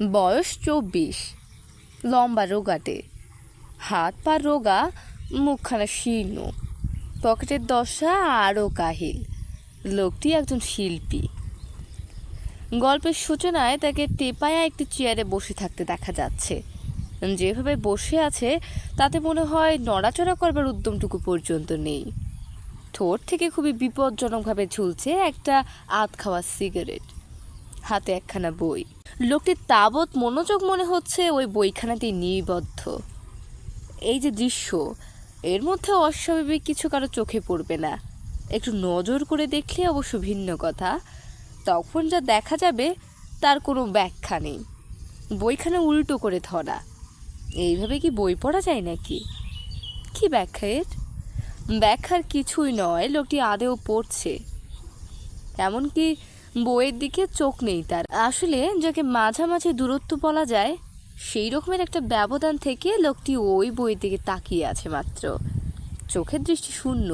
বয়স 24, লম্বা রোগাটে, হাত পা রোগা, মুখখানা শীর্ণ, পকেটের দশা আরও কাহিল। লোকটি একজন শিল্পী। গল্পের সূচনায় তাকে টেপায়া একটি চেয়ারে বসে থাকতে দেখা যাচ্ছে। যেভাবে বসে আছে তাতে মনে হয় নড়াচড়া করবার উদ্যমটুকু পর্যন্ত নেই। ঠোঁট থেকে খুবই বিপজ্জনকভাবে ঝুলছে একটা আধ খাওয়া সিগারেট, হাতে একখানা বই। লোকটির তাবৎ মনোযোগ মনে হচ্ছে ওই বইখানাতেই নিবদ্ধ। এই যে দৃশ্য, এর মধ্যে অস্বাভাবিক কিছু কারো চোখে পড়বে না। একটু নজর করে দেখলে অবশ্য ভিন্ন কথা। তখন যা দেখা যাবে তার কোনো ব্যাখ্যা নেই। বইখানা উল্টো করে ধরা, এইভাবে কি বই পড়া যায় নাকি? কি ব্যাখ্যা এর? ব্যাখ্যার কিছুই নয়, লোকটি আদেও পড়ছে। এমনকি বইয়ের দিকে চোখ নেই তার। আসলে যাকে মাঝামাঝি দূরত্ব বলা যায়, সেই রকমের একটা ব্যবধান থেকে লোকটি ওই বইয়ের দিকে তাকিয়ে আছে মাত্র। চোখের দৃষ্টি শূন্য।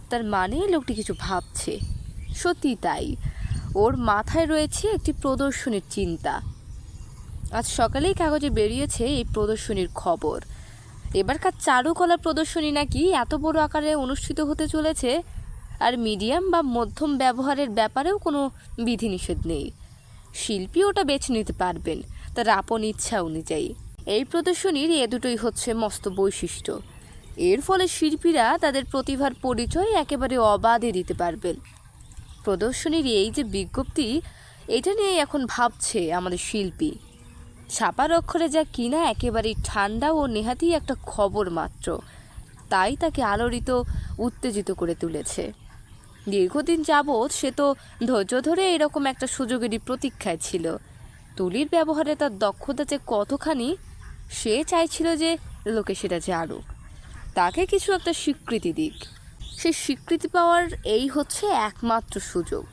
তার মানে লোকটি কিছু ভাবছে। সত্যি তাই, ওর মাথায় রয়েছে একটি প্রদর্শনীর চিন্তা। আজ সকালেই কাগজে বেরিয়েছে এই প্রদর্শনীর খবর। এবারকার চারুকলা প্রদর্শনী নাকি এত বড় আকারে অনুষ্ঠিত হতে চলেছে, আর মিডিয়াম বা মধ্যম ব্যবহারের ব্যাপারেও কোনো বিধিনিষেধ নেই। শিল্পী ওটা বেছে নিতে পারবেন তার আপন ইচ্ছা অনুযায়ী। এই প্রদর্শনীর এ দুটোই হচ্ছে মস্ত বৈশিষ্ট্য। এর ফলে শিল্পীরা তাদের প্রতিভার পরিচয় একেবারে অবাধে দিতে পারবেন। প্রদর্শনীর এই যে বিজ্ঞপ্তি, এটা নিয়ে এখন ভাবছে আমাদের শিল্পী। ছাপার অক্ষরে যা কিনা একেবারেই ঠান্ডা ও নেহাতি একটা খবর মাত্র, তাই তাকে আলোড়িত উত্তেজিত করে তুলেছে। দীর্ঘদিন যাবৎ সে তো ধৈর্য ধরে এরকম একটা সুযোগেরই প্রতীক্ষায় ছিল। তুলির ব্যবহারে তার দক্ষতা যে কতখানি, সে চাইছিল যে লোকে সেটা জানুক, তাকে কিছু একটা স্বীকৃতি দিক। সে স্বীকৃতি পাওয়ার এই হচ্ছে একমাত্র সুযোগ।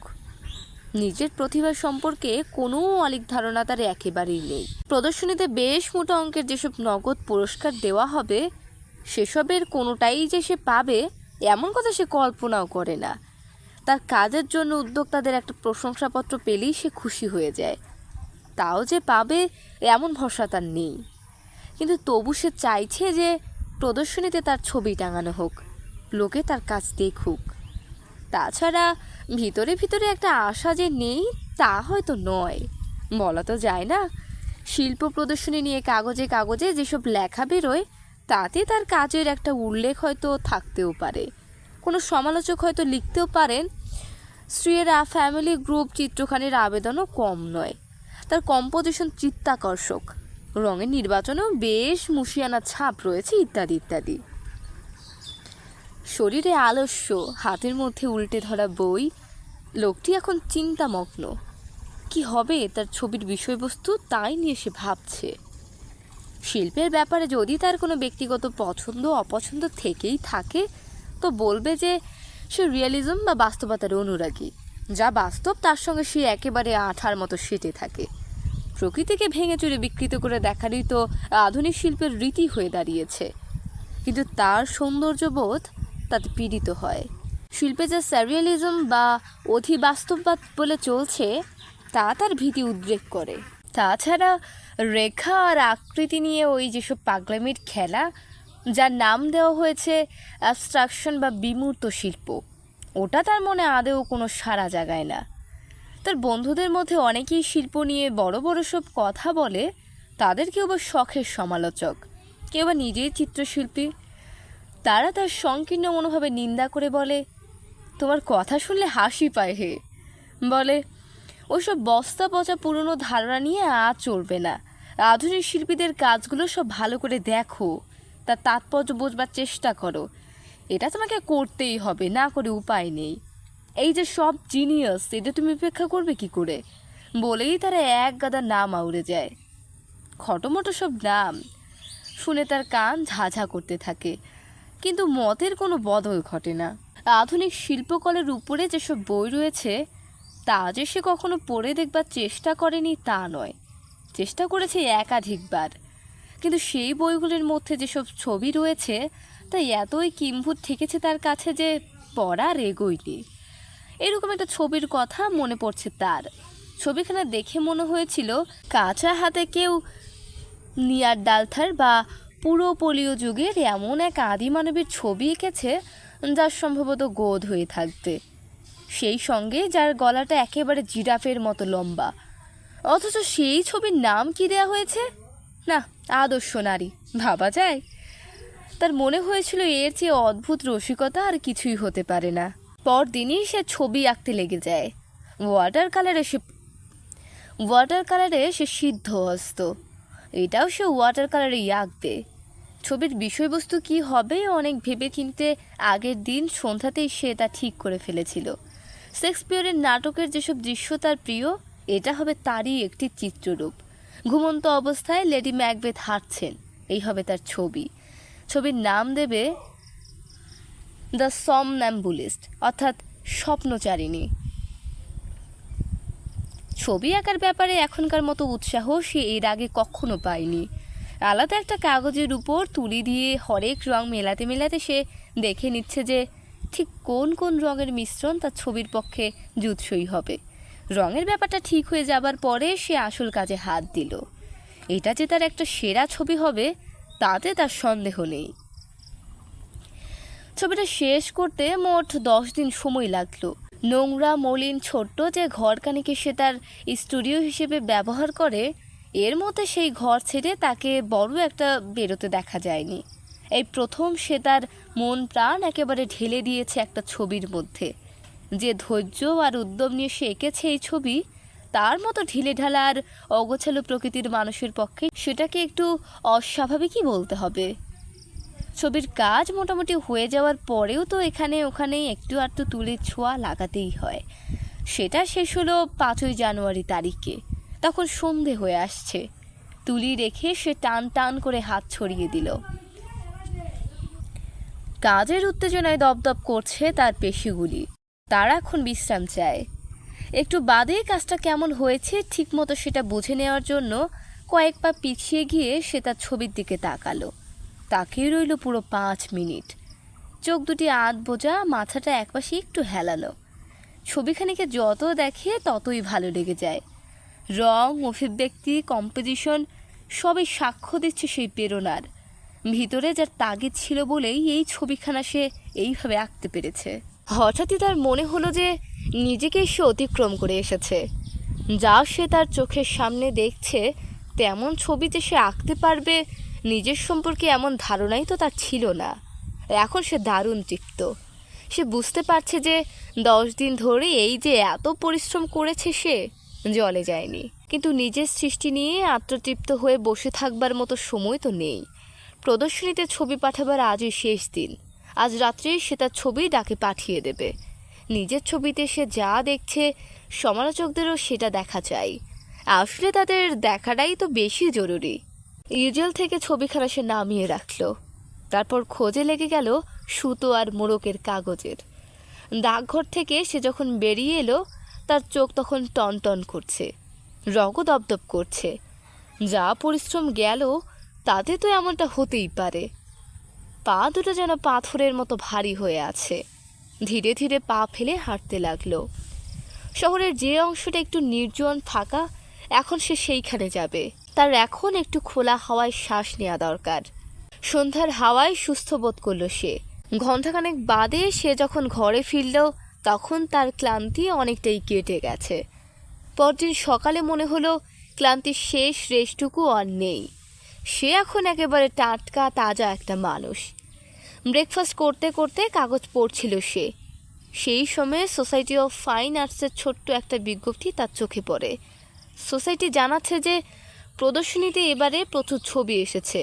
নিজের প্রতিভা সম্পর্কে কোনো অলীক ধারণা তার একেবারেই নেই। প্রদর্শনীতে বেশ মোটা অঙ্কের যেসব নগদ পুরস্কার দেওয়া হবে, সেসবের কোনোটাই যে সে পাবে এমন কথা সে কল্পনাও করে না। তার কাজের জন্য উদ্যোক্তাদের একটা প্রশংসাপত্র পেলেই সে খুশি হয়ে যায়। তাও যে পাবে এমন ভরসা তার নেই। কিন্তু তবু সে চাইছে যে প্রদর্শনীতে তার ছবি টাঙানো হোক, লোকে তার কাজ দেখুক। তাছাড়া ভিতরে ভিতরে একটা আশা যে নেই তা হয়তো নয়, বলা তো যায় না। শিল্প প্রদর্শনী নিয়ে কাগজে কাগজে যেসব লেখা বেরোয়, তাতে তার কাজের একটা উল্লেখ হয়তো থাকতেও পারে। কোনো সমালোচক হয়তো লিখতেও পারেন, শ্রীয়েরা ফ্যামিলি গ্রুপ চিত্রখানির আবেদনও কম নয়। তার কম্পোজিশন চিত্তাকর্ষক, রঙের নির্বাচনেও বেশ মুশিয়ানা ছাপ রয়েছে, ইত্যাদি ইত্যাদি। শরীরে আলস্য, হাতের মধ্যে উল্টে ধরা বই। লোকটি এখন চিন্তামগ্ন। কি হবে তার ছবির বিষয়বস্তু, তাই নিয়ে সে ভাবছে। শিল্পের ব্যাপারে যদি তার কোনো ব্যক্তিগত পছন্দ অপছন্দ থেকেই থাকে, তো বলবে যে সে রিয়েলিজম বা বাস্তবতার অনুরাগী। যা বাস্তব তার সঙ্গে সে একেবারে আঠার মতো সেটে থাকে। প্রকৃতিকে ভেঙে চুরে বিকৃত করে দেখারই তো আধুনিক শিল্পের রীতি হয়ে দাঁড়িয়েছে। কিন্তু তার সৌন্দর্যবোধ তাতে পীড়িত হয়। শিল্পে যে স্যারিয়ালিজম বা অধিবাস্তববাদ বলে চলছে, তা তার ভীতি উদ্রেক করে। তাছাড়া রেখা আর আকৃতি নিয়ে ওই যেসব পাগলামির খেলা, যার নাম দেওয়া হয়েছে অ্যাবস্ট্রাকশন বা বিমূর্ত শিল্প, ওটা তার মনে আদেও কোনো সাড়া জাগায় না। তার বন্ধুদের মধ্যে অনেকেই শিল্প নিয়ে বড় বড় সব কথা বলে। তাদের কেউ বা শখের সমালোচক, কেউ বা নিজেই চিত্রশিল্পী। তারা তার সংকীর্ণ মনোভাবে নিন্দা করে বলে, তোমার কথা শুনলে হাসি পায় হে। বলে, ওইসব বস্তা পচা পুরনো ধারণা নিয়ে আজ চলবে না। আধুনিক শিল্পীদের কাজগুলো সব ভালো করে দেখো, তার তাৎপর্য বোঝবার চেষ্টা করো। এটা তোমাকে করতেই হবে, না করে উপায় নেই। এই যে সব জিনিয়াস, এদের তুমি উপেক্ষা করবে কি করে? বলেই তারা এক গাদা নাম আউড়ে যায়, খটোমটো সব নাম। শুনে তার কান ঝাঝা করতে থাকে, কিন্তু মতের কোনো বদল ঘটে না। আধুনিক শিল্পকলার উপরে যেসব বই রয়েছে, তা যে সে কখনো পড়ে দেখবার চেষ্টা করেনি তা নয়, চেষ্টা করেছে একাধিকবার। কিন্তু সেই বইগুলির মধ্যে যেসব ছবি রয়েছে, তা এতই কিম্ভূত ঠেকেছে তার কাছে যে পড়ার এগোয়নি। এরকম একটা ছবির কথা মনে পড়ছে তার। ছবিখানা দেখে মনে হয়েছিল কাঁচা হাতে কেউ নিয়ারডালথার বা পুরো পোলীয় যুগের এমন এক আদি মানবের ছবি এঁকেছে যার সম্ভবত গোধ হয়ে থাকবে, সেই সঙ্গে যার গলাটা একেবারে জিরাফের মতো লম্বা। অথচ সেই ছবির নাম কি দেয়া হয়েছে? না, আদর্শ নারী ভাবা যায়? তার মনে হয়েছিল এর চেয়ে অদ্ভুত রসিকতা আর কিছুই হতে পারে না। পরদিনই সে ছবি আঁকতে লেগে যায়। ওয়াটার কালারে সে সিদ্ধ হস্ত। এটাও সে ওয়াটার কালারেই আঁকবে। ছবির বিষয়বস্তু কি হবে অনেক ভেবে চিনতে আগের দিন সন্ধ্যাতেই সে তা ঠিক করে ফেলেছিল। শেক্সপিয়রের নাটকের যেসব দৃশ্য তার প্রিয়, এটা হবে তারই একটি চিত্ররূপ। ঘুমন্ত অবস্থায় লেডি ম্যাকবেথ হাঁটছেন, এই হবে তার ছবি। ছবির নাম দেবে দ্য সমন্যাম্বুলিস্ট, অর্থাৎ স্বপ্নচারিণী। ছবি আঁকার ব্যাপারে এখনকার মতো উৎসাহ সে এর আগে কখনো পায়নি। আলাদা একটা কাগজের উপর তুলি দিয়ে হরেক রং মেলাতে মেলাতে সে দেখে নিচ্ছে যে ঠিক কোন কোন রঙের মিশ্রণ তার ছবির পক্ষে জুৎসই হবে। রঙের ব্যাপারটা ঠিক হয়ে যাবার পরে সে আসল কাজে হাত দিল। এটা যে তার একটা সেরা ছবি হবে তাতে তার সন্দেহ নেই। ছবিটা শেষ করতে মোট 10 দিন সময় লাগলো। নোংরা মলিন ছোট্ট যে ঘরখানিকে সে তার স্টুডিও হিসেবে ব্যবহার করে, এর মধ্যে সেই ঘর ছেড়ে তাকে বড় একটা বেরোতে দেখা যায়নি। এই প্রথম সে তার মন প্রাণ একেবারে ঢেলে দিয়েছে একটা ছবির মধ্যে। যে ধৈর্য আর উদ্যম নিয়ে সে এঁকেছে এই ছবি, তার মতো ঢিলে ঢালা আর অগোছালো প্রকৃতির মানুষের পক্ষে সেটাকে একটু অস্বাভাবিকই বলতে হবে। ছবির কাজ মোটামুটি হয়ে যাওয়ার পরেও তো এখানে ওখানেই একটু আধটু তুলির ছোঁয়া লাগাতেই হয়। সেটা শেষ হলো 5ই জানুয়ারি তারিখে। তখন সন্ধে হয়ে আসছে। তুলি রেখে সে টান টান করে হাত ছড়িয়ে দিল। কাজের উত্তেজনায় দপদপ করছে তার পেশিগুলি। তার এখন বিশ্রাম চায়। একটু বাদে কাজটা কেমন হয়েছে ঠিকমতো সেটা বুঝে নেওয়ার জন্য কয়েক পা পিছিয়ে গিয়ে সে তার ছবির দিকে তাকালো। তাকিয়ে রইল পুরো 5 মিনিট। চোখ দুটি আধ বোঝা, মাথাটা একপাশে একটু হেলানো। ছবিখানিকে যত দেখে ততই ভালো লেগে যায়। রং, অভিব্যক্তি, কম্পোজিশন সবই সাক্ষ্য দিচ্ছে সেই প্রেরণার। ভিতরে যার তাগিদ ছিল বলেই এই ছবিখানা সে এইভাবে আঁকতে পেরেছে। হঠাৎই তার মনে হলো যে নিজেকেই সে অতিক্রম করে এসেছে। যা সে তার চোখের সামনে দেখছে তেমন ছবি যে সে আঁকতে পারবে, নিজের সম্পর্কে এমন ধারণাই তো তার ছিল না। এখন সে দারুণ তৃপ্ত। সে বুঝতে পারছে যে 10 দিন ধরে এই যে এত পরিশ্রম করেছে সে জলে যায়নি। কিন্তু নিজের সৃষ্টি নিয়ে আত্মতৃপ্ত হয়ে বসে থাকবার মতো সময় তো নেই। প্রদর্শনীতে ছবি পাঠাবার আজই শেষ দিন। আজ রাত্রেই সে তার ছবি ডাকে পাঠিয়ে দেবে। নিজের ছবিতে সে যা দেখছে সমালোচকদেরও সেটা দেখা চাই। আসলে তাদের দেখাটাই তো বেশি জরুরি। ইউজেল থেকে ছবিখানা সে নামিয়ে রাখল। তারপর খোঁজে লেগে গেল সুতো আর মোড়কের কাগজের। ডাকঘর থেকে সে যখন বেরিয়ে এলো তার চোখ তখন টনটন করছে, রগও দপদপ করছে। যা পরিশ্রম গেল তাতে তো এমনটা হতেই পারে। পা দুটো যেন পাথরের মতো ভারী হয়ে আছে। ধীরে ধীরে পা ফেলে হাঁটতে লাগলো। শহরের যে অংশটা একটু নির্জন ফাঁকা, এখন সে সেইখানে যাবে। তার এখন একটু খোলা হাওয়ায় শ্বাস নেওয়া দরকার। সন্ধ্যার হাওয়ায় সুস্থ বোধ করল সে। ঘণ্টাখানেক বাদে সে যখন ঘরে ফিরল তখন তার ক্লান্তি অনেকটাই কেটে গেছে। পরদিন সকালে মনে হলো ক্লান্তির শেষ রেশটুকু আর নেই। সে এখন একেবারে টাটকা তাজা একটা মানুষ। ব্রেকফাস্ট করতে করতে কাগজ পড়ছিল সে। সেই সময়ে সোসাইটি অফ ফাইন আর্টসের ছোট্ট একটা বিজ্ঞপ্তি তার চোখে পড়ে। সোসাইটি জানাচ্ছে যে প্রদর্শনীতে এবারে প্রচুর ছবি এসেছে।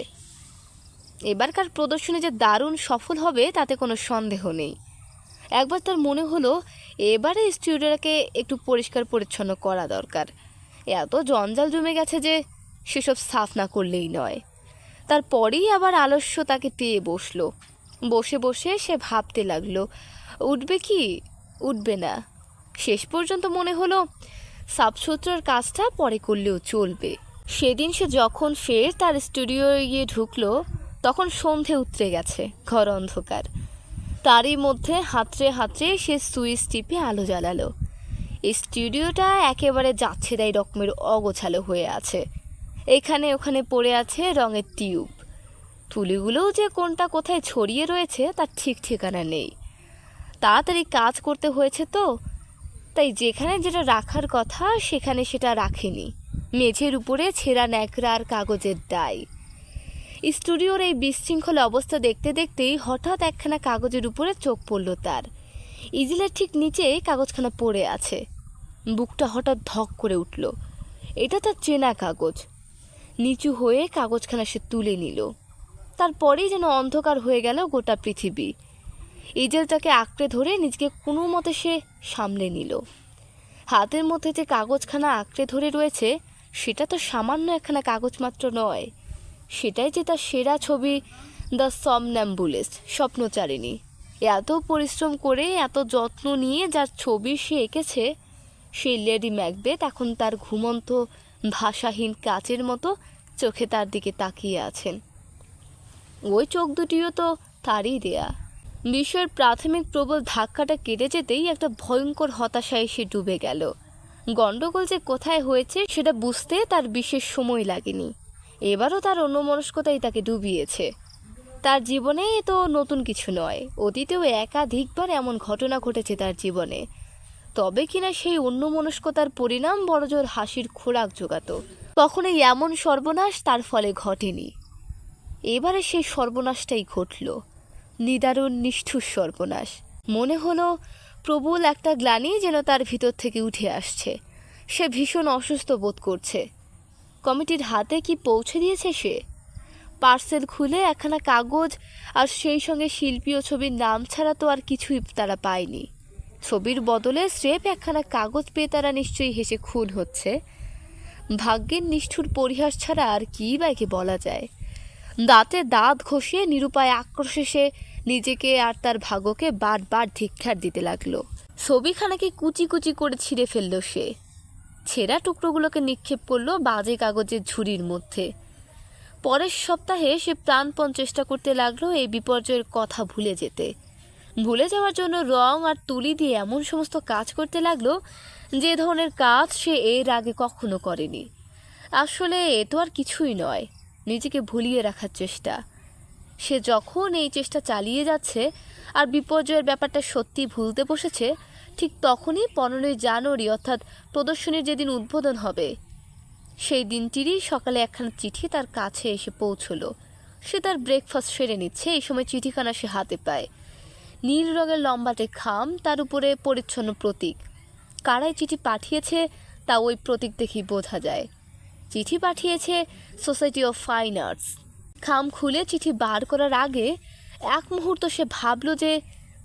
এবারকার প্রদর্শনী যে দারুণ সফল হবে তাতে কোনো সন্দেহ নেই। একবার তার মনে হলো এবারে স্টুডিওটাকে একটু পরিষ্কার পরিচ্ছন্ন করা দরকার। এত জঞ্জাল জমে গেছে যে সেসব সাফ না করলেই নয়। তারপরেই আবার আলস্য তাকে পেয়ে বসলো। বসে বসে সে ভাবতে লাগলো উঠবে কি উঠবে না। শেষ পর্যন্ত মনে হলো সাফসুতরার কাজটা পরে করলেও চলবে। সেদিন সে যখন ফের তার স্টুডিওয়ে গিয়ে ঢুকলো তখন সন্ধে উতরে গেছে, ঘর অন্ধকার। তারই মধ্যে হাতড়ে হাতড়ে সে সুইচ টিপে আলো জ্বালালো। এই স্টুডিওটা একেবারে যাচ্ছে তাই রকমের অগোছালো হয়ে আছে। এখানে ওখানে পড়ে আছে রঙের টিউব, তুলিগুলোও যে কোনটা কোথায় ছড়িয়ে রয়েছে তার ঠিক ঠিকানা নেই। তাড়াতাড়ি কাজ করতে হয়েছে তো, তাই যেখানে যেটা রাখার কথা সেখানে সেটা রাখেনি। মেঝের উপরে ছেঁড়া ন্যাকড়া আর কাগজের ডাই। স্টুডিওর এই বিশৃঙ্খল অবস্থা দেখতে দেখতেই হঠাৎ একখানা কাগজের উপরে চোখ পড়ল তার। ইজিলের ঠিক নিচেই কাগজখানা পড়ে আছে। বুকটা হঠাৎ ধক করে উঠল। এটা তার চেনা কাগজ। নিচু হয়ে কাগজখানা সে তুলে নিল। তারপরেই যেন অন্ধকার হয়ে গেল গোটা পৃথিবী। ইজেলটাকে আঁকড়ে ধরে নিজেকে কোনো মতে সে সামলে নিল। হাতের মধ্যে যে কাগজখানা আঁকড়ে ধরে রয়েছে সেটা তো সামান্য একখানা কাগজ মাত্র নয়, সেটাই যে তার সেরা ছবি, দ্য সমন্যাম্বুলিস্ট, স্বপ্নচারিণী। এত পরিশ্রম করে এত যত্ন নিয়ে যার ছবি সে এঁকেছে, সেই লেডি ম্যাকবেথ এখন তার ঘুমন্ত ভাষাহীন কাচের মতো চোখে তার দিকে তাকিয়ে আছেন। ওই চোখ দুটিও তো তারই দেয়া। বিষয়ের প্রাথমিক প্রবল ধাক্কাটা কেটে যেতেই একটা ভয়ঙ্কর হতাশায় সে ডুবে গেল। গণ্ডগোল যে কোথায় হয়েছে সেটা বুঝতে তার বিশেষ সময় লাগেনি। এবারও তার অন্যমনস্কতাই তাকে ডুবিয়েছে। তার জীবনে এ তো নতুন কিছু নয়, অতীতেও একাধিকবার এমন ঘটনা ঘটেছে তার জীবনে। তবে কিনা সেই অন্যমনস্কতার পরিণাম বড়জোর হাসির খোরাক জোগাত। কখনোই এমন সর্বনাশ তার ফলে ঘটেনি। এবারে সেই সর্বনাশটাই ঘটল, নিদারুণ নিষ্ঠুর সর্বনাশ। মনে হলো প্রবল একটা গ্লানি যেন তার ভিতর থেকে উঠে আসছে। সে ভীষণ অসুস্থ বোধ করছে। কমিটির হাতে কি পৌঁছে দিয়েছে সে? পার্সেল খুলে একখানা কাগজ আর সেই সঙ্গে শিল্পী ও ছবির নাম ছাড়া তো আর কিছুই তারা পায়নি। ছবির বদলে স্রেফ একখানা কাগজ পেয়ে তারা নিশ্চয়ই হেসে খুন হচ্ছে। ভাগ্যের নিষ্ঠুর পরিহাস ছাড়া আর কী বা একে বলা যায়। দাঁতে দাঁত ঘষে নিরুপায় আক্রোশে সে নিজেকে আর তার ভাগ্যকে বারবার ধিক্কার দিতে লাগলো। ছবিখানাকে কুচি কুচি করে ছিঁড়ে ফেলল সে। ছেঁড়া টুকরোগুলোকে নিক্ষেপ করলো বাজে কাগজের ঝুড়ির মধ্যে। পরের সপ্তাহে সে প্রাণপণ চেষ্টা করতে লাগলো এই বিপর্যয়ের কথা ভুলে যেতে। ভুলে যাওয়ার জন্য রং আর তুলি দিয়ে এমন সমস্ত কাজ করতে লাগলো যে ধরনের কাজ সে এর আগে কখনো করেনি। আসলে এ তো আর কিছুই নয়, নিজেকে ভুলিয়ে রাখার চেষ্টা। সে যখন এই চেষ্টা চালিয়ে যাচ্ছে আর বিপর্যয়ের ব্যাপারটা সত্যি ভুলতে বসেছে, ঠিক তখনই 15ই জানুয়ারি অর্থাৎ প্রদর্শনীর যেদিন উদ্বোধন হবে সেই দিনটিরই সকালে একখানা চিঠি তার কাছে এসে পৌঁছলো। সে তার ব্রেকফাস্ট সেরে নিচ্ছে, এই সময় চিঠিখানা সে হাতে পায়। নীল রঙের লম্বাটে খাম, তার উপরে পরিচ্ছন্ন প্রতীক। কারাই চিঠি পাঠিয়েছে তা ওই প্রতীক দেখেই বোঝা যায়। চিঠি পাঠিয়েছে সোসাইটি অফ ফাইন আর্টস। খাম খুলে চিঠি বার করার আগে এক মুহূর্ত সে ভাবল যে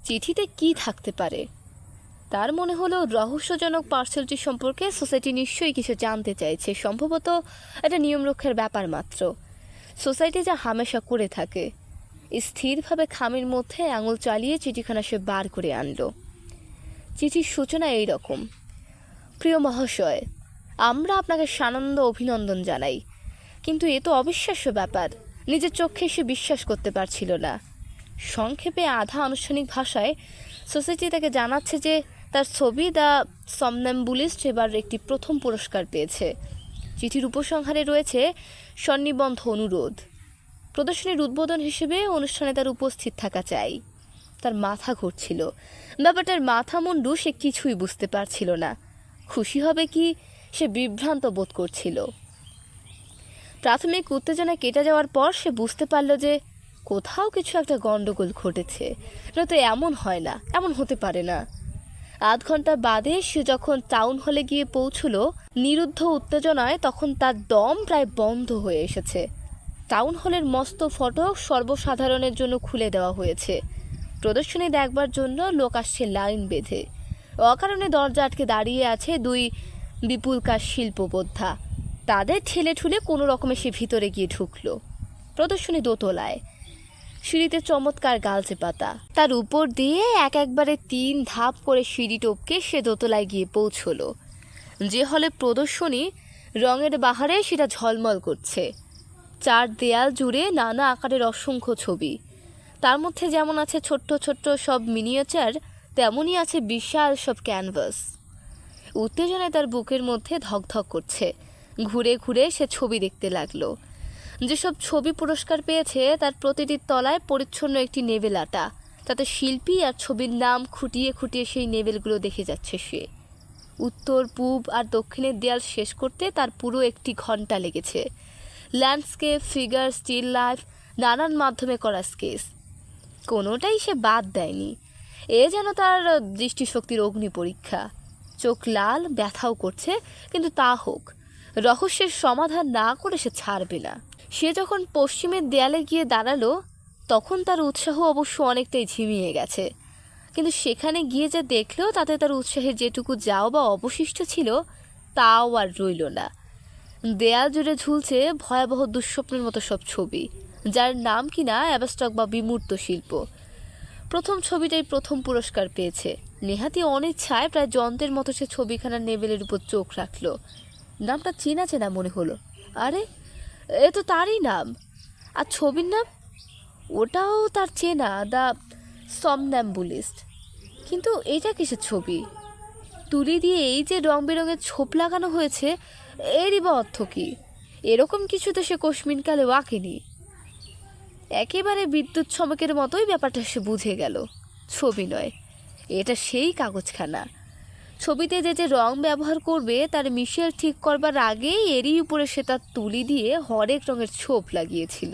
চিঠিতে কি থাকতে পারে। তার মনে হলো রহস্যজনক পার্সেলটি সম্পর্কে সোসাইটি নিশ্চয়ই কিছু জানতে চাইছে। সম্ভবত এটা নিয়ম রক্ষার ব্যাপার মাত্র। সোসাইটি যা হামেশা করে থাকে। স্থিরভাবে খামের মধ্যে আঙুল চালিয়ে চিঠিখানা সে বার করে আনলো। চিঠির সূচনা এই রকম: প্রিয় মহাশয়, আমরা আপনাকে সানন্দ অভিনন্দন জানাই। কিন্তু এ তো অবিশ্বাস্য ব্যাপার। নিজের চোখে সে বিশ্বাস করতে পারছিল না। সংক্ষেপে আধা আনুষ্ঠানিক ভাষায় সোসাইটি তাকে জানাচ্ছে যে তার ছবি দ্য সমন্যাম্বুলিস্ট এবার একটি প্রথম পুরস্কার পেয়েছে। চিঠির উপসংহারে রয়েছে সন্নিবন্ধ অনুরোধ। প্রদর্শনীর উদ্বোধন হিসেবে অনুষ্ঠানে তার উপস্থিত থাকা চাই। তার মাথা ঘুরছিল। ব্যাপারটার মাথা মুন্ডু সে কিছুই বুঝতে পারছিল না। খুশি হবে কি সে বিভ্রান্ত বোধ করছিল। প্রাথমিক উত্তেজনা কেটে যাওয়ার পর সে বুঝতে পারল যে কোথাও কিছু একটা গণ্ডগোল ঘটেছে। নয়তো এমন হয় না, এমন হতে পারে না। আধ ঘন্টা বাদে সে যখন টাউন হলে গিয়ে পৌঁছল নিরুদ্ধ উত্তেজনায়, তখন তার দম প্রায় বন্ধ হয়ে এসেছে। টাউন হলের মস্ত ফটক সর্বসাধারণের জন্য খুলে দেওয়া হয়েছে। প্রদর্শনী দেখবার জন্য লোক আসছে লাইন বেঁধে। অকারণে দরজা আটকে দাঁড়িয়ে আছে দুই বিপুলকার শিল্পবোদ্ধা। তাদের ঠেলে ঠুলে কোনো রকমে সে ভিতরে গিয়ে ঢুকল। প্রদর্শনী দোতলায়, সিঁড়িতে চমৎকার গালচে পাতা। তার উপর দিয়ে একবারে 3 ধাপ করে সিঁড়ি টপকে সে দোতলায় গিয়ে পৌঁছল। যে হলে প্রদর্শনী, রঙের বাহারে সেটা ঝলমল করছে। 4 দেয়াল জুড়ে নানা আকারের অসংখ্য ছবি। তার মধ্যে যেমন আছে ছোট্ট ছোট্ট সব মিনিয়েচার, তেমনই আছে বিশাল সব ক্যানভাস। উত্তেজনায় তার বুকের মধ্যে ধকধক করছে। ঘুরে ঘুরে সে ছবি দেখতে লাগলো। যেসব ছবি পুরস্কার পেয়েছে তার প্রতিটির তলায় পরিচ্ছন্ন একটি নেভেল আটা। তাতে শিল্পী আর ছবির নাম খুঁটিয়ে খুঁটিয়ে সেই নেভেলগুলো দেখে যাচ্ছে সে। উত্তর, পূব আর দক্ষিণের দেয়াল শেষ করতে তার পুরো 1 ঘন্টা লেগেছে। ল্যান্ডস্কেপ, ফিগার, স্টিল লাইফ, নানান মাধ্যমে করা স্কেচ, কোনোটাই সে বাদ দেয়নি। এ যেন তার দৃষ্টিশক্তির অগ্নি পরীক্ষা। চোখ লাল, ব্যথাও করছে, কিন্তু তা হোক, রহস্যের সমাধান না করে সে ছাড়বে না। সে যখন পশ্চিমের দেয়ালে গিয়ে দাঁড়ালো তখন তার উৎসাহ অবশ্য অনেকটাই ঝিমিয়ে গেছে। কিন্তু সেখানে গিয়ে যা দেখলো তাতে তার উৎসাহের যেটুকু যাও বা অবশিষ্ট ছিল তাও আর রইল না। দেয়াল জুড়ে ঝুলছে ভয়াবহ দুঃস্বপ্নের মতো সব ছবি, যার নাম কিনা অ্যাবস্ট্রাক্ট বা বিমূর্ত শিল্প। প্রথম ছবিটাই প্রথম পুরস্কার পেয়েছে। নেহাতি অনিচ্ছায় প্রায় যন্ত্রের মতো সে ছবিখানার নেবেলের উপর চোখ রাখলো। নামটা চেনা চেনা মনে হলো। আরে, এ তো তারই নাম। আর ছবির নাম? ওটাও তার চেনা, দ্য সমন্যাম্বুলিস্ট। কিন্তু এটা কিসের ছবি? তুলি দিয়ে এই যে রং বেরঙের ছোপ লাগানো হয়েছে, এরই বা অর্থ কী? এরকম কিছু তো সে কোশমিনকালেও আঁকেনি। একেবারে বিদ্যুৎ চমকের মতোই ব্যাপারটা সে বুঝে গেল। ছবি নয়, এটা সেই কাগজখানা। ছবিতে যে যে রং ব্যবহার করবে তার মিশেল ঠিক করবার আগেই এরই উপরে সে তার তুলি দিয়ে হরেক রঙের ছোপ লাগিয়েছিল।